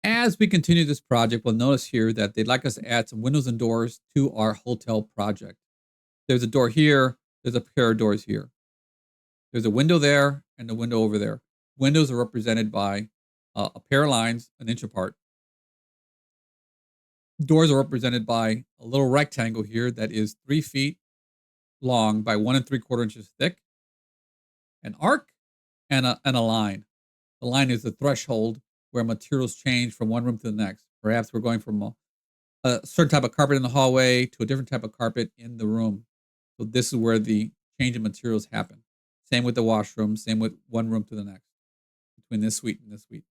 As we continue this project, we'll notice here that they'd like us to add some windows and doors to our hotel project. There's a door here, there's a pair of doors here. There's a window there and a window over there. Windows are represented by a pair of lines an inch apart. Doors are represented by a little rectangle here that is 3 feet long by 1 3/4 inches thick, an arc, and a line. The line is the threshold where materials change from one room to the next. Perhaps we're going from a certain type of carpet in the hallway to a different type of carpet in the room. So this is where the change in materials happen. Same with the washroom, same with one room to the next, between this suite and this suite.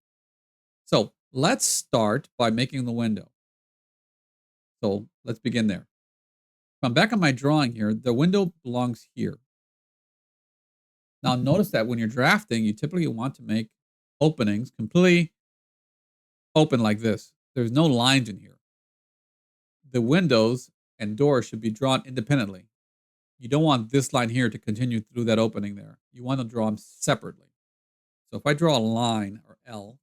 So let's start by making the window. So let's begin there. If I'm back on my drawing here, the window belongs here. Now notice that when you're drafting, you typically want to make openings completely open like this. There's no lines in here. The windows and doors should be drawn independently. You don't want this line here to continue through that opening there. You want to draw them separately. So if I draw a line, or L,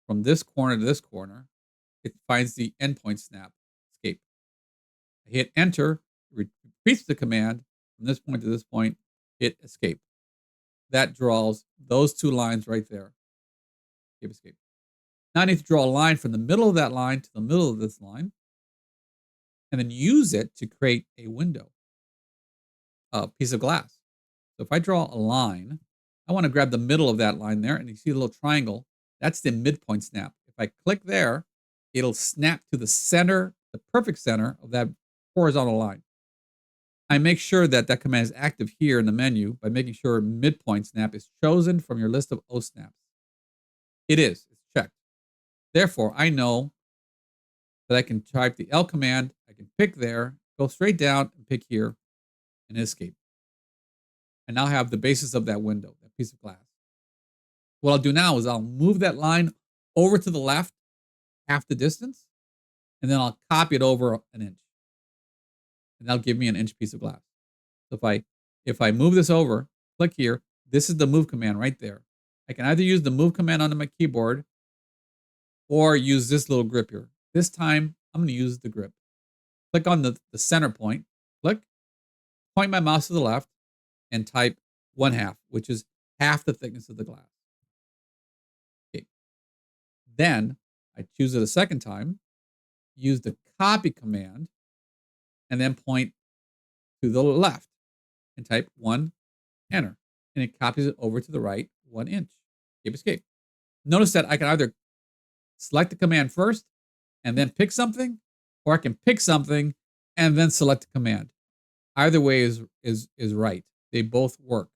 from this corner to this corner, it finds the endpoint snap, escape. I hit enter, repeats the command from this point to this point, hit escape. That draws those two lines right there. Escape. Now I need to draw a line from the middle of that line to the middle of this line, and then use it to create a window, a piece of glass. So if I draw a line, I want to grab the middle of that line there, and you see the little triangle. That's the midpoint snap. If I click there, it'll snap to the center, the perfect center of that horizontal line. I make sure that that command is active here in the menu by making sure midpoint snap is chosen from your list of O snaps. It is. It's checked. Therefore, I know that I can type the L command. I can pick there, go straight down and pick here, and escape. I now have the basis of that window, that piece of glass. What I'll do now is I'll move that line over to the left, half the distance, and then I'll copy it over an inch. And that'll give me an inch piece of glass. So if I move this over, click here, this is the move command right there. I can either use the move command on my keyboard or use this little grip here. This time, I'm going to use the grip. Click on the center point, click, point my mouse to the left, and type 1/2, which is half the thickness of the glass. Okay. Then I choose it a second time, use the copy command, and then point to the left and type 1, enter. And it copies it over to the right 1 inch. Escape. Notice that I can either select the command first and then pick something, or I can pick something and then select the command. Either way is right. They both work.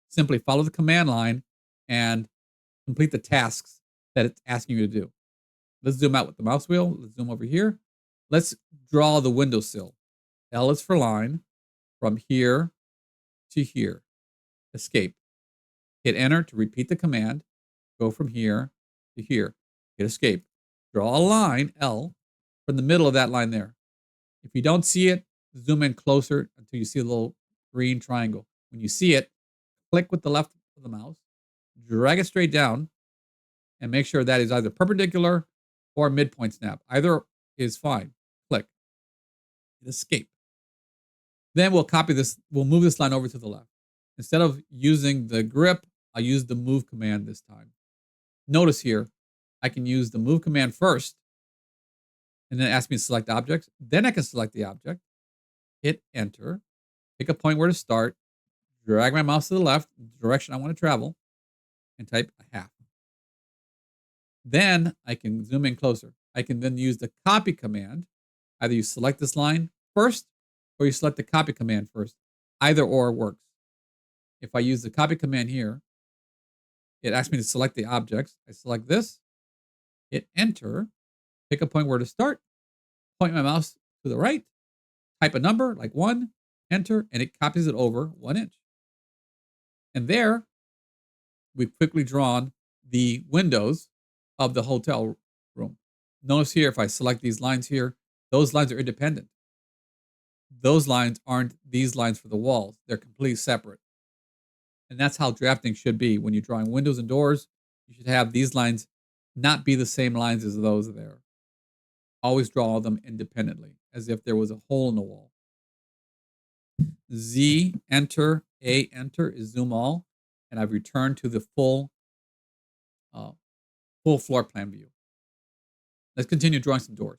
Simply follow the command line and complete the tasks that it's asking you to do. Let's zoom out with the mouse wheel. Let's zoom over here. Let's draw the windowsill. L is for line, from here to here. Escape. Hit enter to repeat the command. Go from here to here. Hit escape. Draw a line, L, from the middle of that line there. If you don't see it, zoom in closer until you see a little green triangle. When you see it, click with the left of the mouse, drag it straight down, and make sure that is either perpendicular or midpoint snap. Either is fine. Click. Hit escape. Then we'll copy this, we'll move this line over to the left. Instead of using the grip, I'll use the move command this time. Notice here, I can use the move command first, and then ask me to select objects. Then I can select the object, hit enter, pick a point where to start, drag my mouse to the left, the direction I want to travel, and type 1/2. Then I can zoom in closer. I can then use the copy command. Either you select this line first, or you select the copy command first. Either or works. If I use the copy command here, it asks me to select the objects. I select this, hit enter, pick a point where to start, point my mouse to the right, type a number like 1, enter, and it copies it over 1 inch. And there, we've quickly drawn the windows of the hotel room. Notice here, if I select these lines here, those lines are independent. Those lines aren't these lines for the walls. They're completely separate. And that's how drafting should be. When you're drawing windows and doors, you should have these lines not be the same lines as those there. Always draw them independently, as if there was a hole in the wall. Z, enter, A, enter is zoom all, and I've returned to the uh, full floor plan view. Let's continue drawing some doors.